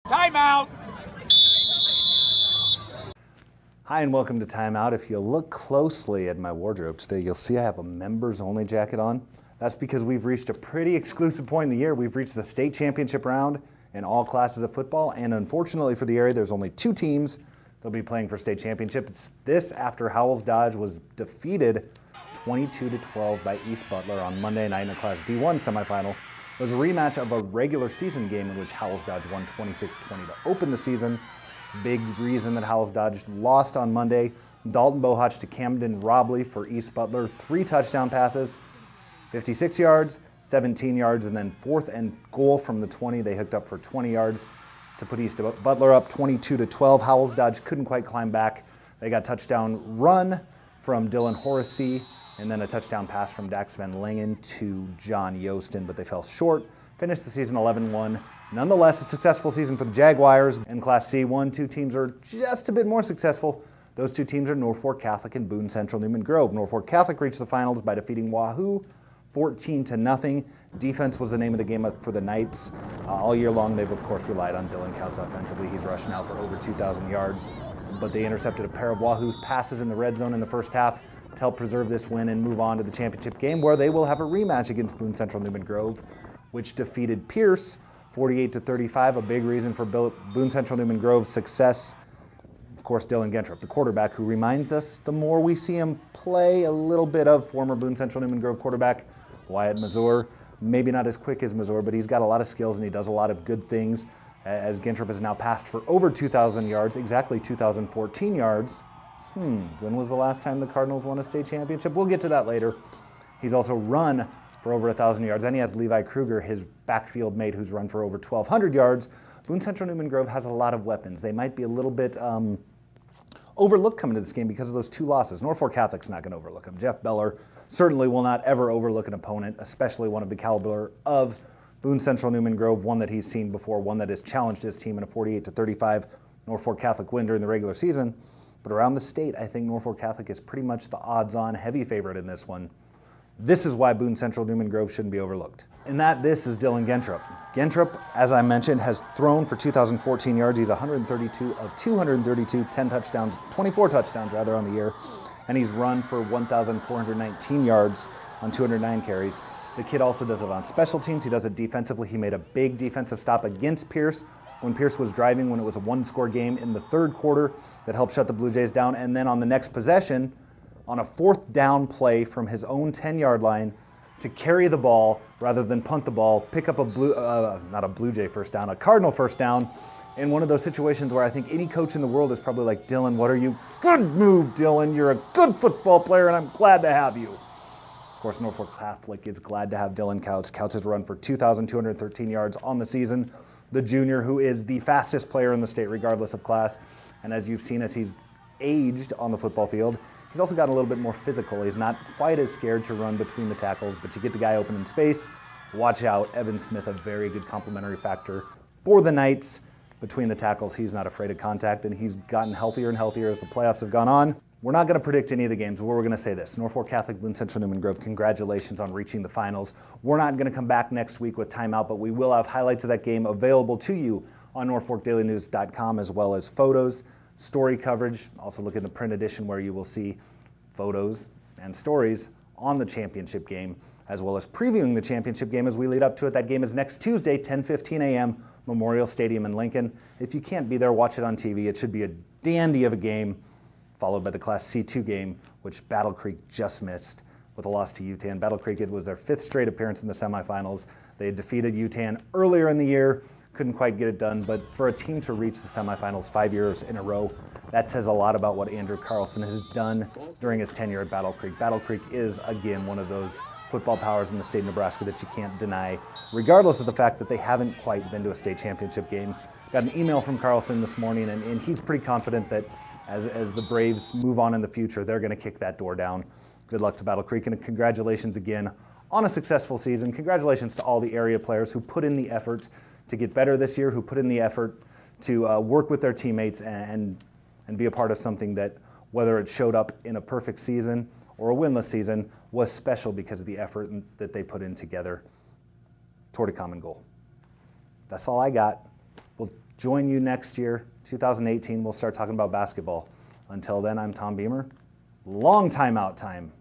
Timeout! Hi and welcome to Timeout. If you look closely at my wardrobe today, you'll see I have a members only jacket on. That's because we've reached a pretty exclusive point in the year. We've reached the state championship round in all classes of football, and unfortunately for the area, there's only 2 teams that'll be playing for state championship. It's this after Howells-Dodge was defeated 22-12 by East Butler on Monday night in a Class D1 semifinal. It was a rematch of a regular season game in which Howells-Dodge won 26-20 to open the season. Big reason that Howells-Dodge lost on Monday. Dalton Bohach to Camden Robley for East Butler, 3 touchdown passes, 56 yards, 17 yards, and then 4th and goal from the 20. They hooked up for 20 yards to put East Butler up 22-12. Howells-Dodge couldn't quite climb back. They got touchdown run from Dylan Horace, and then a touchdown pass from Dax Van Langen to John Yostin, but they fell short. Finished the season 11-1. Nonetheless, a successful season for the Jaguars. In Class C, 2 teams are just a bit more successful. Those 2 teams are Norfolk Catholic and Boone Central Newman Grove. Norfolk Catholic reached the finals by defeating Wahoo 14-0. Defense was the name of the game for the Knights. All year long, they've of course relied on Dylan Couts offensively. He's rushed now for over 2,000 yards, but they intercepted a pair of Wahoo passes in the red zone in the first half to help preserve this win and move on to the championship game, where they will have a rematch against Boone Central Newman Grove, which defeated Pierce 48-35. A big reason for Boone Central Newman Grove's success, of course, Dylan Gentrup, the quarterback, who reminds us the more we see him play a little bit of former Boone Central Newman Grove quarterback Wyatt Mazur. Maybe not as quick as Mazur, but he's got a lot of skills and he does a lot of good things, as Gentrup has now passed for over 2,000 yards, exactly 2,014 yards. When was the last time the Cardinals won a state championship? We'll get to that later. He's also run for over 1,000 yards, and he has Levi Kruger, his backfield mate, who's run for over 1,200 yards. Boone Central Newman Grove has a lot of weapons. They might be a little bit overlooked coming to this game because of those 2 losses. Norfolk Catholic's not going to overlook them. Jeff Beller certainly will not ever overlook an opponent, especially one of the caliber of Boone Central Newman Grove, one that he's seen before, one that has challenged his team in a 48-35 Norfolk Catholic win during the regular season. But around the state, I think Norfolk Catholic is pretty much the odds-on heavy favorite in this one. This is why Boone Central Newman Grove shouldn't be overlooked. And this is Dylan Gentrup. Gentrup, as I mentioned, has thrown for 2,014 yards. He's 132 of 232, 10 touchdowns, 24 touchdowns rather on the year. And he's run for 1,419 yards on 209 carries. The kid also does it on special teams. He does it defensively. He made a big defensive stop against Pierce when Pierce was driving, when it was a 1-score game in the 3rd quarter that helped shut the Blue Jays down. And then on the next possession, on a 4th down play from his own 10-yard line to carry the ball rather than punt the ball, pick up a Cardinal first down in one of those situations where I think any coach in the world is probably like, Dylan, what are you? Good move, Dylan. You're a good football player, and I'm glad to have you. Of course, Norfolk Catholic is glad to have Dylan Couts. Couts has run for 2,213 yards on the season. The junior, who is the fastest player in the state regardless of class. And as you've seen as he's aged on the football field, he's also gotten a little bit more physical. He's not quite as scared to run between the tackles, but you get the guy open in space, watch out. Evan Smith, a very good complementary factor for the Knights. Between the tackles, he's not afraid of contact, and he's gotten healthier and healthier as the playoffs have gone on. We're not going to predict any of the games, but we're going to say this. Norfolk Catholic, Boone Central Newman Grove, congratulations on reaching the finals. We're not going to come back next week with Timeout, but we will have highlights of that game available to you on NorfolkDailyNews.com, as well as photos, story coverage. Also look in the print edition where you will see photos and stories on the championship game, as well as previewing the championship game as we lead up to it. That game is next Tuesday, 10:15 a.m., Memorial Stadium in Lincoln. If you can't be there, watch it on TV. It should be a dandy of a game, followed by the Class C2 game, which Battle Creek just missed with a loss to UTAN. Battle Creek, it was their 5th straight appearance in the semifinals. They had defeated UTAN earlier in the year, couldn't quite get it done, but for a team to reach the semifinals 5 years in a row, that says a lot about what Andrew Carlson has done during his tenure at Battle Creek. Battle Creek is, again, one of those football powers in the state of Nebraska that you can't deny, regardless of the fact that they haven't quite been to a state championship game. Got an email from Carlson this morning, and he's pretty confident that as the Braves move on in the future, they're going to kick that door down. Good luck to Battle Creek, and congratulations again on a successful season. Congratulations to all the area players who put in the effort to get better this year, who put in the effort to work with their teammates and be a part of something that, whether it showed up in a perfect season or a winless season, was special because of the effort that they put in together toward a common goal. That's all I got. We'll join you next year, 2018. We'll start talking about basketball. Until then, I'm Tom Behmer. Long time out time.